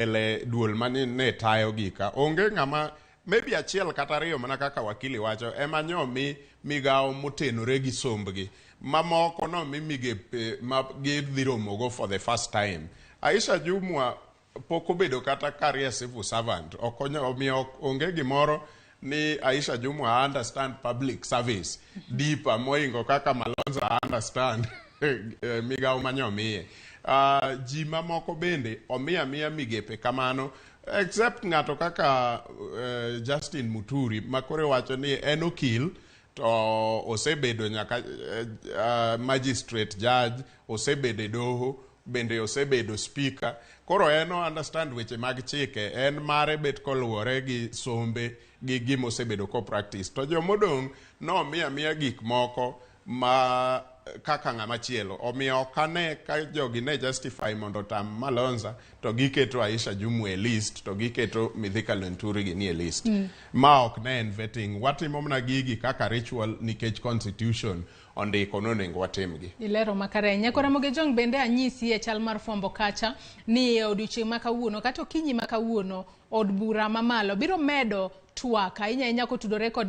ele duol mani ne tayo gika onge ngama maybe achiel kata ariyo mana kaka wakili wacho ema nyomi migao motenore gi sombgi mamoko no migepe ma gidhiro mogo for the first time. Aisha Jumwa poko bedo kata career civil servant okonyo omiyo onge gimoro ni Aisha Jumwa understand public service deeper moingo kaka Malonza understand migao manyomiye. Ji mamoko bende omiya migepe kamano except ngato kaka Justin Muturi makore wacho ni en okil to osebedo nyaka magistrate judge, osebedo doho, bende osebedo speaker. Koro eno understand weche mag chike en mare bet koluwore gi sombe gi gimo osebedo ko practice. To jomodong no miya gik moko ma kaka ngama chielo omiyo kane ka jogi ne justify mondo tam Malonza to giketo Aisha Jumwa e list to giketo Mithika Lenturi gi nie list ma ok ne en vetting watimo mna gigi kaka ritual nikech constitution ondiko nonengo watimgi. Ilero makare nyako Ramogi Jong bende anyisi e chal mar fombo kacha ni odiochieng' makawuono kata okinyi makawuono od bura mamalo biro medo twak ahinya kotudore kod